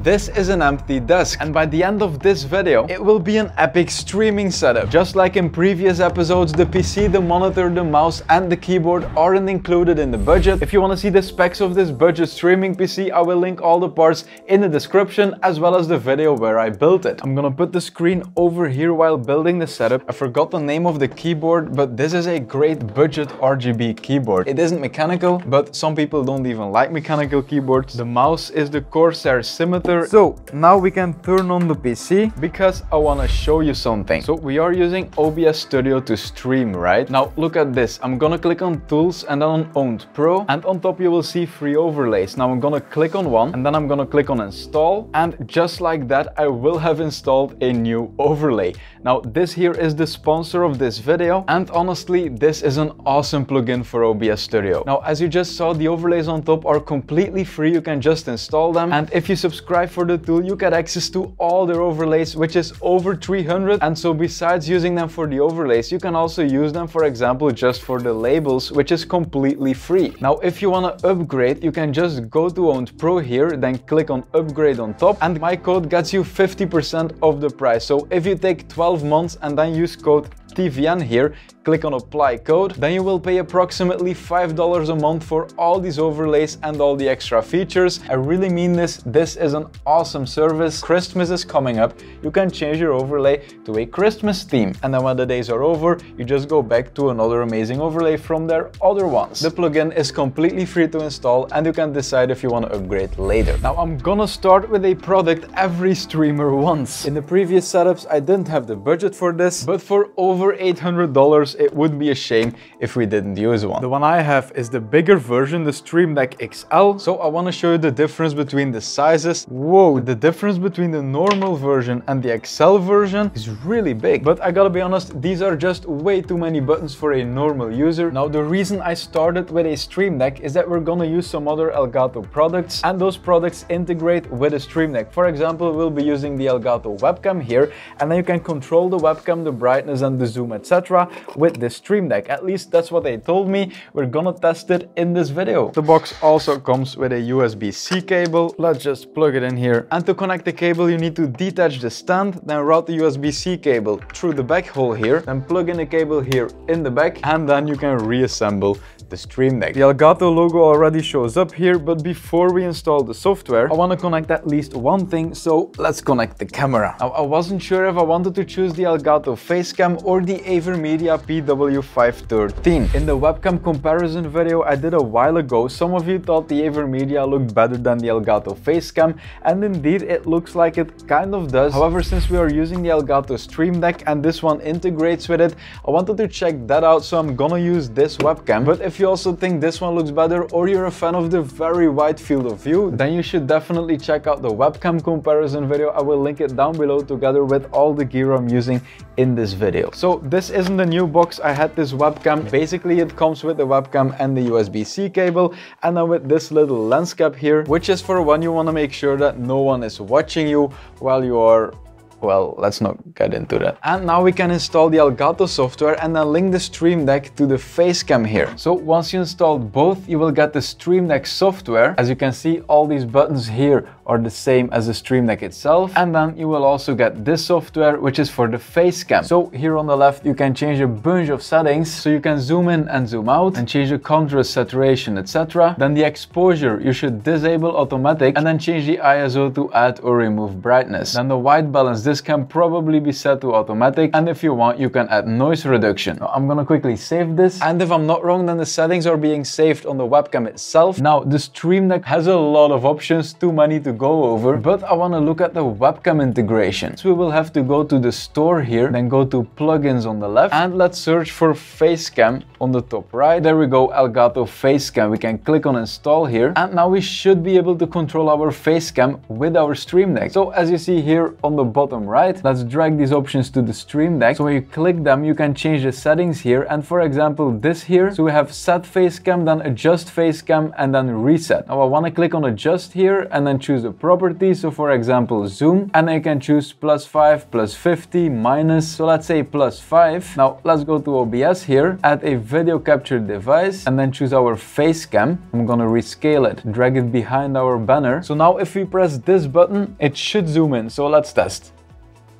this is an empty desk, and by the end of this video, it will be an epic streaming setup. Just like in previous episodes, the PC, the monitor, the mouse, and the keyboard aren't included in the budget. If you want to see the specs of this budget streaming PC, I will link all the parts in the description, as well as the video where I built it. I'm gonna put the screen over here while building the setup. I forgot the name of the keyboard, but this is a great budget RGB keyboard. It isn't mechanical, but some people don't even like mechanical keyboards. The mouse is the Corsair Scimitar. So now we can turn on the PC because I want to show you something. So we are using OBS Studio to stream, right? Now look at this. I'm gonna click on Tools and then on Owned Pro, and on top you will see free overlays. Now I'm gonna click on one, and then I'm gonna click on Install, and just like that I will have installed a new overlay. Now this here is the sponsor of this video, and honestly this is an awesome plugin for OBS Studio. Now as you just saw, the overlays on top are completely free. You can just install them, and if you subscribe for the tool, you get access to all their overlays, which is over 300. And so besides using them for the overlays, you can also use them, for example, just for the labels, which is completely free. Now if you want to upgrade, you can just go to Owned Pro here, then click on Upgrade on top, and my code gets you 50% of the price. So if you take 12 months and then use code TVN here, click on Apply Code, then you will pay approximately $5 a month for all these overlays and all the extra features. I really mean this. This is an awesome service. Christmas is coming up. You can change your overlay to a Christmas theme, and then when the days are over, you just go back to another amazing overlay from their other ones. The plugin is completely free to install, and you can decide if you want to upgrade later. Now I'm gonna start with a product every streamer wants. In the previous setups, I didn't have the budget for this, but for over $800, it would be a shame if we didn't use one. The one I have is the bigger version, the Stream Deck XL. So I want to show you the difference between the sizes. Whoa, the difference between the normal version and the XL version is really big. But I gotta be honest, these are just way too many buttons for a normal user. Now the reason I started with a Stream Deck is that we're gonna use some other Elgato products, and those products integrate with a Stream Deck. For example, we'll be using the Elgato webcam here, and then you can control the webcam, the brightness and the zoom, etc. with this Stream Deck. At least that's what they told me. We're gonna test it in this video. The box also comes with a USB-C cable. Let's just plug it in here. And to connect the cable, you need to detach the stand, then route the USB-C cable through the back hole here, then plug in the cable here in the back, and then you can reassemble the Stream Deck. The Elgato logo already shows up here, but before we install the software, I want to connect at least one thing, so let's connect the camera. Now I wasn't sure if I wanted to choose the Elgato Facecam or the AverMedia PW513. In the webcam comparison video I did a while ago, some of you thought the AverMedia looked better than the Elgato Facecam, and indeed it looks like it kind of does. However, since we are using the Elgato Stream Deck and this one integrates with it, I wanted to check that out, so I'm gonna use this webcam. But if you also think this one looks better, or you're a fan of the very wide field of view, then you should definitely check out the webcam comparison video. I will link it down below together with all the gear I'm using in this video. So this isn't a new box. I had this webcam. Basically it comes with the webcam and the USB-C cable, and then with this little lens cap here, which is for when you want to make sure that no one is watching you while you are, well, let's not get into that. And now we can install the Elgato software and then link the Stream Deck to the Facecam here. So once you install both, you will get the Stream Deck software. As you can see, all these buttons here are the same as the Stream Deck itself. And then you will also get this software, which is for the Facecam. So here on the left, you can change a bunch of settings. So you can zoom in and zoom out and change the contrast, saturation, etc. Then the exposure, you should disable automatic and then change the ISO to add or remove brightness. Then the white balance, this can probably be set to automatic, and if you want, you can add noise reduction. Now, I'm gonna quickly save this, and if I'm not wrong, then the settings are being saved on the webcam itself. Now the Stream Deck has a lot of options, too many to go over, but I want to look at the webcam integration. So we will have to go to the store here, then go to plugins on the left, and let's search for Facecam on the top right. There we go, Elgato Facecam. We can click on install here, and now we should be able to control our Facecam with our Stream Deck. So as you see here on the bottom right, let's drag these options to the Stream Deck. So when you click them, you can change the settings here, and for example this here, so we have set Facecam, then adjust Facecam, and then reset. Now I want to click on adjust here and then choose a property. So for example, zoom, and I can choose +5, +50, minus, so let's say +5. Now let's go to OBS here, add a video capture device, and then choose our face cam. I'm gonna rescale it, drag it behind our banner. So now if we press this button, it should zoom in. So let's test.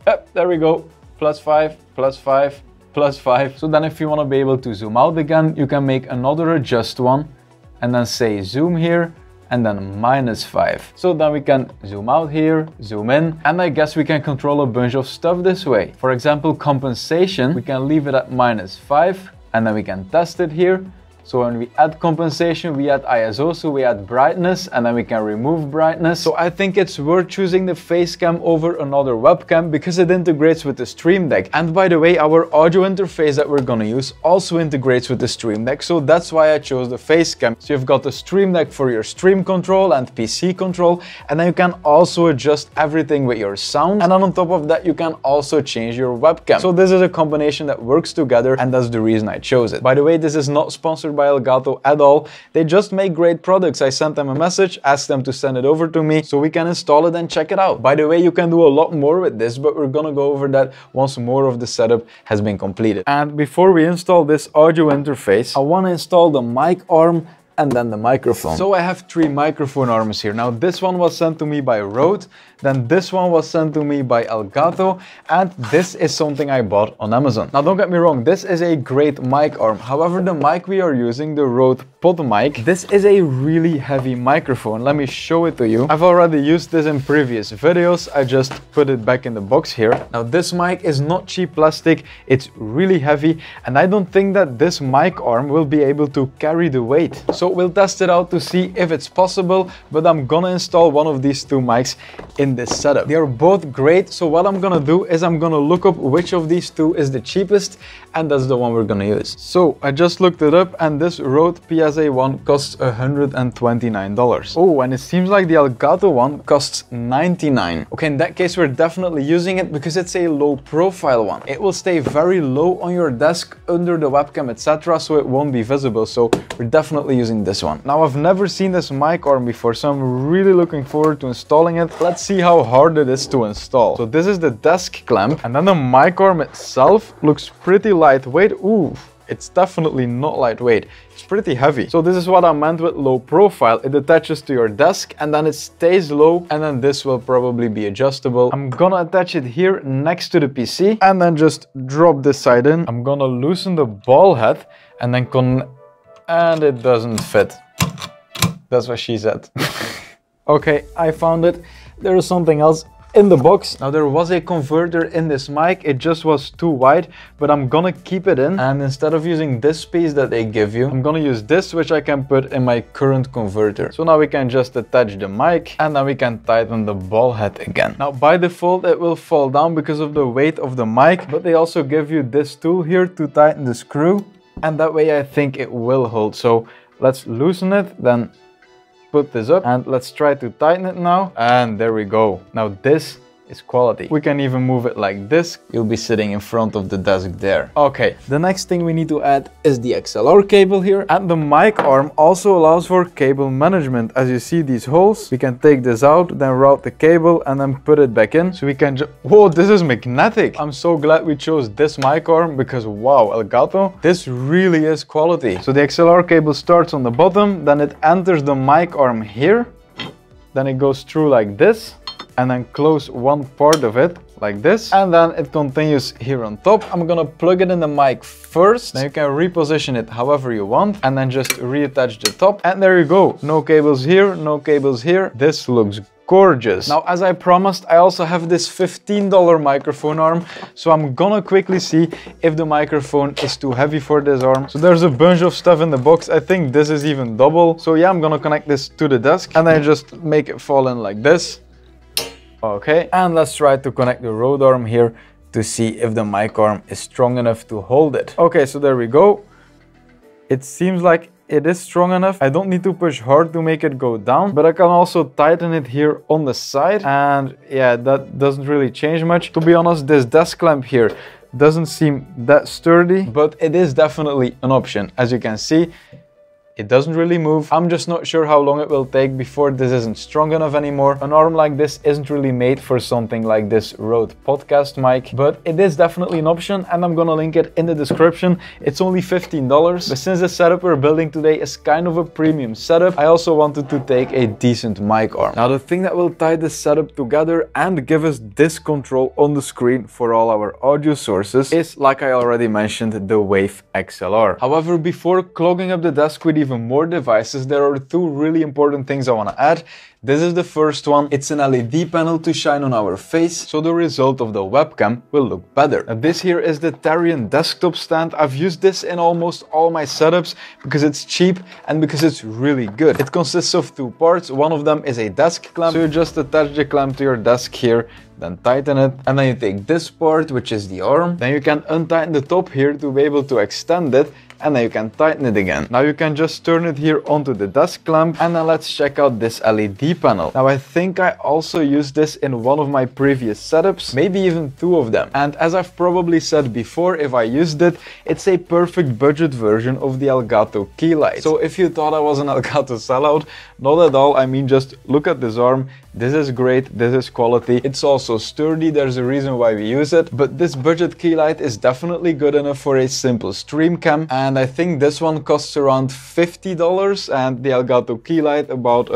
Yep, there we go. +5, +5, +5. So then if you want to be able to zoom out again, you can make another adjust one and then say zoom here and then -5. So then we can zoom out here, zoom in, and I guess we can control a bunch of stuff this way. For example, compensation, we can leave it at -5 and then we can test it here. So when we add compensation, we add ISO, so we add brightness, and then we can remove brightness. So I think it's worth choosing the face cam over another webcam because it integrates with the Stream Deck. And by the way, our audio interface that we're gonna use also integrates with the Stream Deck, so that's why I chose the face cam. So you've got the Stream Deck for your stream control and PC control, and then you can also adjust everything with your sound. And then on top of that, you can also change your webcam. So this is a combination that works together, and that's the reason I chose it. By the way, this is not sponsored by Elgato at all. They just make great products. I sent them a message, asked them to send it over to me so we can install it and check it out. By the way, you can do a lot more with this, but we're gonna go over that once more of the setup has been completed. And before we install this audio interface, I want to install the mic arm and then the microphone. So I have 3 microphone arms here. Now this one was sent to me by Rode, then this one was sent to me by Elgato, and this is something I bought on Amazon. Now don't get me wrong, this is a great mic arm. However, the mic we are using, the Rode PodMic, this is a really heavy microphone. Let me show it to you. I've already used this in previous videos. I just put it back in the box here. Now this mic is not cheap plastic, it's really heavy, and I don't think that this mic arm will be able to carry the weight. So we'll test it out to see if it's possible, but I'm gonna install one of these 2 mics in this setup. They are both great, so what I'm gonna do is I'm gonna look up which of these 2 is the cheapest, and that's the one we're gonna use. So I just looked it up, and this Rode PSA-1 costs $129. Oh, and it seems like the Elgato one costs $99. Okay, in that case we're definitely using it because it's a low profile one. It will stay very low on your desk under the webcam, etc., so it won't be visible, so we're definitely using this one. Now I've never seen this mic arm before, so I'm really looking forward to installing it. Let's see how hard it is to install. So this is the desk clamp, and then the mic arm itself looks pretty lightweight. Ooh, it's definitely not lightweight. It's pretty heavy. So this is what I meant with low profile. It attaches to your desk and then it stays low, and then this will probably be adjustable. I'm gonna attach it here next to the PC and then just drop this side in. I'm gonna loosen the ball head and then and it doesn't fit. That's what she said. Okay, I found it. There is something else in the box. Now there was a converter in this mic, it just was too wide, but I'm gonna keep it in, and instead of using this piece that they give you, I'm gonna use this, which I can put in my current converter. So now we can just attach the mic, and then we can tighten the ball head again. Now by default it will fall down because of the weight of the mic, but they also give you this tool here to tighten the screw, and that way I think it will hold. So let's loosen it, then put this up, and let's try to tighten it now, and there we go. Now this is quality. We can even move it like this. You'll be sitting in front of the desk there. Okay, the next thing we need to add is the XLR cable here, and the mic arm also allows for cable management. As you see these holes, we can take this out, then route the cable and then put it back in. So we can just, whoa, this is magnetic. I'm so glad we chose this mic arm because wow, Elgato, this really is quality. So the XLR cable starts on the bottom, then it enters the mic arm here, then it goes through like this, and then close one part of it like this, and then it continues here on top. I'm gonna plug it in the mic first, then you can reposition it however you want, and then just reattach the top, and there you go. No cables here, no cables here. This looks gorgeous. Now, as I promised, I also have this $15 microphone arm, so I'm gonna quickly see if the microphone is too heavy for this arm. So there's a bunch of stuff in the box. I think this is even double. So yeah, I'm gonna connect this to the desk and then just make it fall in like this. Okay, and let's try to connect the Rode arm here to see if the mic arm is strong enough to hold it. Okay, so there we go. It seems like it is strong enough. I don't need to push hard to make it go down, but I can also tighten it here on the side, and yeah, that doesn't really change much. To be honest, this desk clamp here doesn't seem that sturdy, but it is definitely an option. As you can see, It doesn't really move. I'm just not sure how long it will take before this isn't strong enough anymore. An arm like this isn't really made for something like this Rode podcast mic, but it is definitely an option and I'm gonna link it in the description. It's only $15, but since the setup we're building today is kind of a premium setup, I also wanted to take a decent mic arm. Now the thing that will tie this setup together and give us this control on the screen for all our audio sources is, like I already mentioned, the Wave XLR. However, before clogging up the desk with even more devices, there are two really important things I want to add. This is the first one. It's an LED panel to shine on our face, so the result of the webcam will look better. Now, this here is the Tarion desktop stand. I've used this in almost all my setups because it's cheap and because it's really good. It consists of two parts. One of them is a desk clamp, so you just attach the clamp to your desk here, then tighten it, and then you take this part, which is the arm, then you can untighten the top here to be able to extend it, and then you can tighten it again. Now you can just turn it here onto the desk clamp, and then let's check out this LED panel. Now I think I also used this in one of my previous setups, maybe even two of them. And as I've probably said before, if I used it, it's a perfect budget version of the Elgato Keylight. So if you thought I was an Elgato sellout, not at all. I mean, just look at this arm. This is great, this is quality. It's also sturdy, there's a reason why we use it. But this budget Keylight is definitely good enough for a simple stream cam. And I think this one costs around $50 and the Elgato Keylight about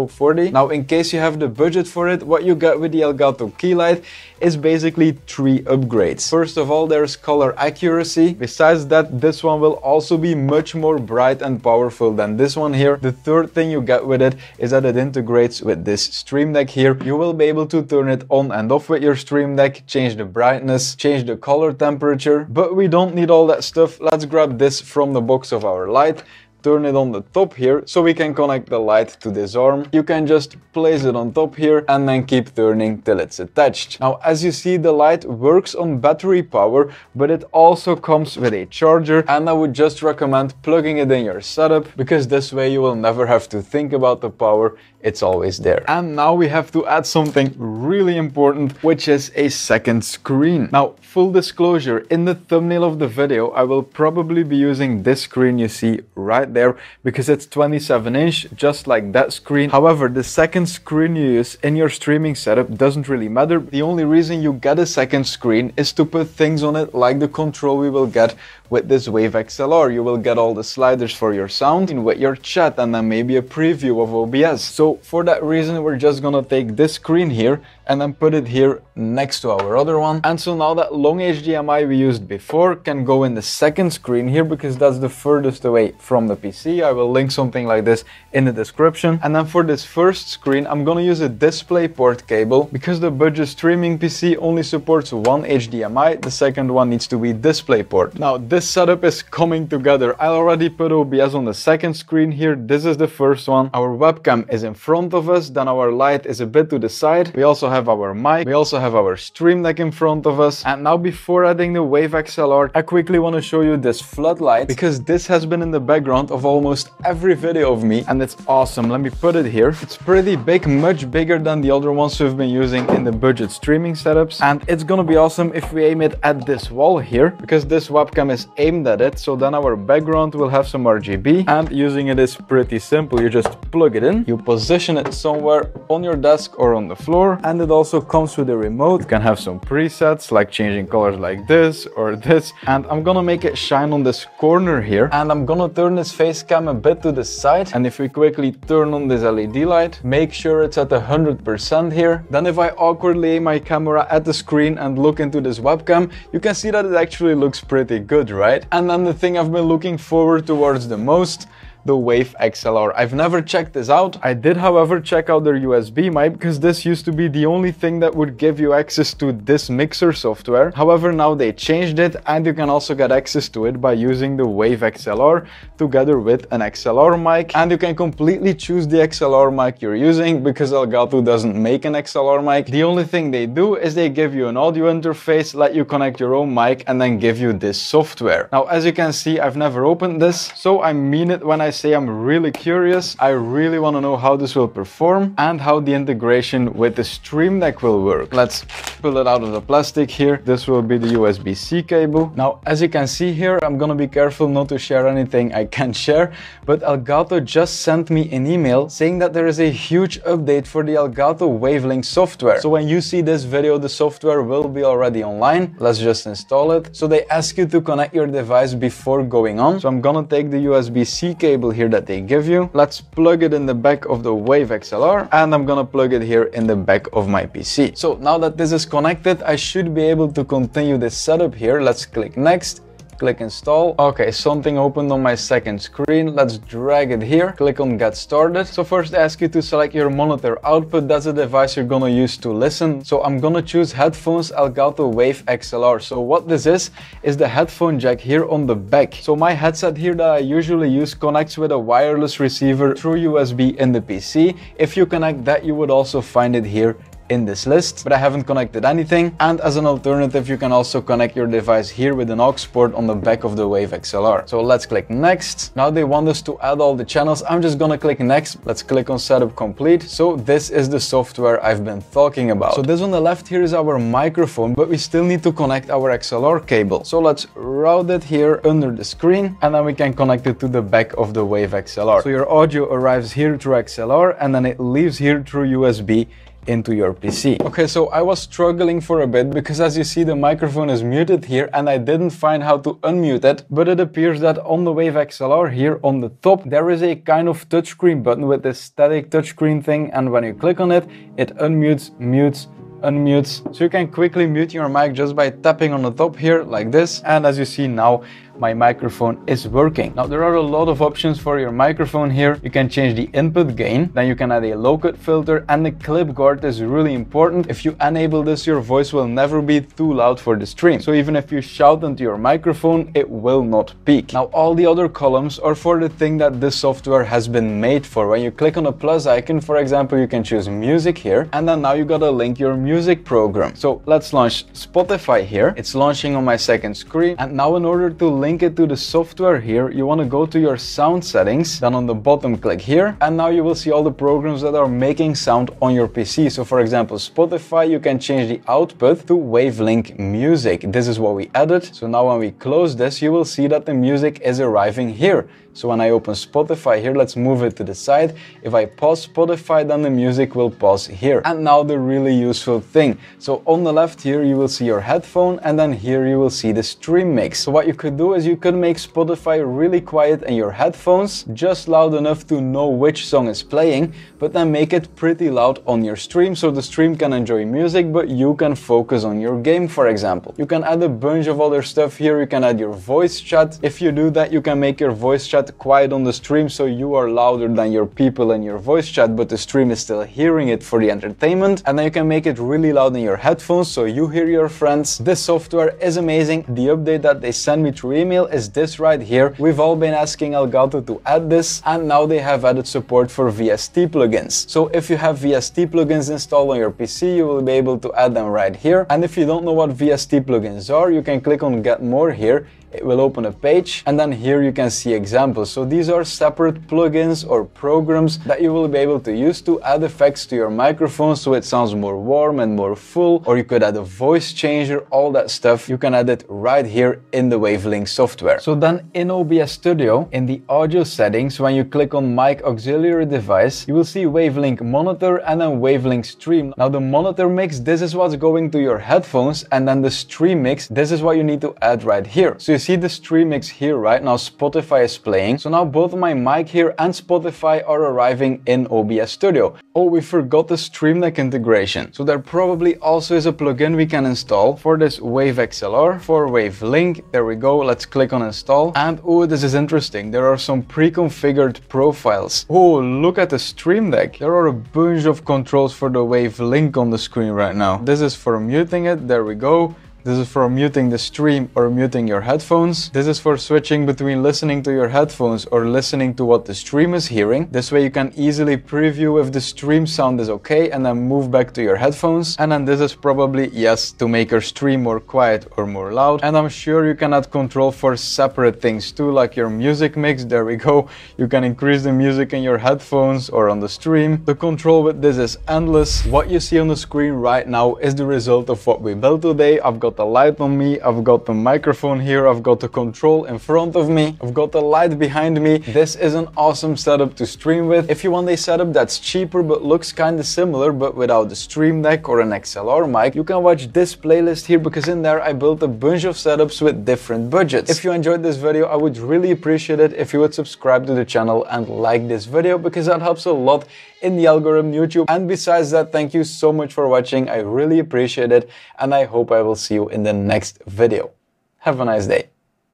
40. Now, in case you have the budget for it, what you get with the Elgato Keylight is basically 3 upgrades. First of all, there's color accuracy. Besides that, this one will also be much more bright and powerful than this one here. The third thing you get with it is that it integrates with this Stream Deck here. You will be able to turn it on and off with your Stream Deck, change the brightness, change the color temperature, but we don't need all that stuff. Let's grab this from the box of our light. Turn it on the top here so we can connect the light to this arm. You can just place it on top here and then keep turning till it's attached. Now, as you see, the light works on battery power, but it also comes with a charger, and I would just recommend plugging it in your setup because this way you will never have to think about the power. It's always there. And now we have to add something really important, which is a second screen. Now, full disclosure, in the thumbnail of the video, I will probably be using this screen you see right there because it's 27-inch, just like that screen. However, the second screen you use in your streaming setup doesn't really matter. The only reason you get a second screen is to put things on it like the control we will get with this Wave XLR. You will get all the sliders for your sound and with your chat, and then maybe a preview of OBS. So for that reason, we're just gonna take this screen here and then put it here next to our other one. And so now that long HDMI we used before can go in the second screen here because that's the furthest away from the PC. I will link something like this in the description. And then for this first screen, I'm gonna use a DisplayPort cable because the budget streaming PC only supports one HDMI. The second one needs to be DisplayPort. Now this setup is coming together. I already put OBS on the second screen here. This is the first one. Our webcam is in front of us, then our light is a bit to the side. We also have our mic, we also have our Stream Deck in front of us. And now before adding the Wave XLR, I quickly want to show you this floodlight because this has been in the background of almost every video of me and it's awesome. Let me put it here. It's pretty big, much bigger than the other ones we've been using in the budget streaming setups. And it's gonna be awesome if we aim it at this wall here because this webcam is aimed at it. So then our background will have some RGB, and using it is pretty simple. You just plug it in, you position it somewhere on your desk or on the floor, and it also comes with a remote. You can have some presets like changing colors like this or this. And I'm gonna make it shine on this corner here, and I'm gonna turn this face cam a bit to the side. And if we quickly turn on this LED light, make sure it's at 100% here, then if I awkwardly aim my camera at the screen and look into this webcam, you can see that it actually looks pretty good, right? And then the thing I've been looking forward towards the most, the Wave XLR. I've never checked this out. I did, however, check out their USB mic because this used to be the only thing that would give you access to this mixer software. However, now they changed it and you can also get access to it by using the Wave XLR together with an XLR mic. And you can completely choose the XLR mic you're using because Elgato doesn't make an XLR mic. The only thing they do is they give you an audio interface, let you connect your own mic, and then give you this software. Now, as you can see, I've never opened this, so I mean it when I say I'm really curious. I really want to know how this will perform and how the integration with the Stream Deck will work. Let's pull it out of the plastic here. This will be the USB-C cable. Now, as you can see here, I'm gonna be careful not to share anything I can't share, but Elgato just sent me an email saying that there is a huge update for the Elgato Wavelink software. So when you see this video, the software will be already online. Let's just install it. So they ask you to connect your device before going on. So I'm gonna take the USB-C cable here that they give you. Let's plug it in the back of the Wave XLR, and I'm gonna plug it here in the back of my PC. So now that this is connected, I should be able to continue this setup here. Let's click next. Click install. Okay, something opened on my second screen. Let's drag it here. Click on get started. So first I ask you to select your monitor output. That's the device you're gonna use to listen. So I'm gonna choose headphones Elgato Wave XLR. So what this is the headphone jack here on the back. So my headset here that I usually use connects with a wireless receiver through USB in the PC. If you connect that, you would also find it here in this list, but I haven't connected anything. And as an alternative, you can also connect your device here with an aux port on the back of the Wave XLR. So let's click next. Now they want us to add all the channels. I'm just gonna click next. Let's click on setup complete. So this is the software I've been talking about. So this on the left here is our microphone, but we still need to connect our XLR cable. So let's route it here under the screen, and then we can connect it to the back of the Wave XLR. So your audio arrives here through XLR, and then it leaves here through USB into your PC. Okay, so I was struggling for a bit because as you see the microphone is muted here and I didn't find how to unmute it, but it appears that on the Wave XLR here on the top there is a kind of touchscreen button with this static touchscreen thing, and when you click on it, it unmutes, mutes, unmutes. So you can quickly mute your mic just by tapping on the top here like this, and as you see now my microphone is working. Now there are a lot of options for your microphone here. You can change the input gain, then you can add a low cut filter, and the clip guard is really important. If you enable this, your voice will never be too loud for the stream. So even if you shout into your microphone, it will not peak. Now all the other columns are for the thing that this software has been made for. When you click on the plus icon, for example, you can choose music here, and then now you gotta link your music program. So let's launch Spotify here. It's launching on my second screen, and now in order to link it to the software here, you want to go to your sound settings, then on the bottom click here, and now you will see all the programs that are making sound on your PC. So for example, Spotify, you can change the output to Wavelink Music. This is what we added. So now when we close this, you will see that the music is arriving here. So when I open Spotify here, let's move it to the side. If I pause Spotify, then the music will pause here. And now the really useful thing. So on the left here, you will see your headphone, and then here you will see the stream mix. So what you could do is you could make Spotify really quiet in your headphones, just loud enough to know which song is playing, but then make it pretty loud on your stream so the stream can enjoy music, but you can focus on your game, for example. You can add a bunch of other stuff here. You can add your voice chat. If you do that, you can make your voice chat quiet on the stream so you are louder than your people in your voice chat, but the stream is still hearing it for the entertainment. And then you can make it really loud in your headphones so you hear your friends. This software is amazing. The update that they send me through email is this right here. We've all been asking Elgato to add this, and now they have added support for VST plugins. So if you have VST plugins installed on your PC, you will be able to add them right here. And if you don't know what VST plugins are, you can click on Get More here. It will open a page, and then here you can see examples. So these are separate plugins or programs that you will be able to use to add effects to your microphone so it sounds more warm and more full, or you could add a voice changer, all that stuff. You can add it right here in the Wavelink software. So then in OBS Studio, in the audio settings, when you click on Mic Auxiliary Device, you will see Wavelink Monitor and then Wavelink Stream. Now the monitor mix, this is what's going to your headphones, and then the stream mix, this is what you need to add right here. So you see the stream mix here right now, Spotify is playing. So now both my mic here and Spotify are arriving in OBS Studio. Oh, we forgot the Stream Deck integration. So there probably also is a plugin we can install for this Wave XLR, for Wavelink. There we go. Let's click on install. And oh, this is interesting. There are some pre-configured profiles. Oh, look at the Stream Deck. There are a bunch of controls for the Wavelink on the screen right now. This is for muting it. There we go. This is for muting the stream or muting your headphones. This is for switching between listening to your headphones or listening to what the stream is hearing. This way you can easily preview if the stream sound is okay and then move back to your headphones. And then this is probably, yes, to make your stream more quiet or more loud. And I'm sure you can add control for separate things too, like your music mix. There we go. You can increase the music in your headphones or on the stream. The control with this is endless. What you see on the screen right now is the result of what we built today. I've got the light on me, I've got the microphone here, I've got the control in front of me, I've got the light behind me. This is an awesome setup to stream with. If you want a setup that's cheaper but looks kind of similar but without the Stream Deck or an XLR mic, you can watch this playlist here, because in there I built a bunch of setups with different budgets. If you enjoyed this video, I would really appreciate it if you would subscribe to the channel and like this video, because that helps a lot in the algorithm YouTube. And besides that, thank you so much for watching. I really appreciate it, and I hope I will see you in the next video. Have a nice day.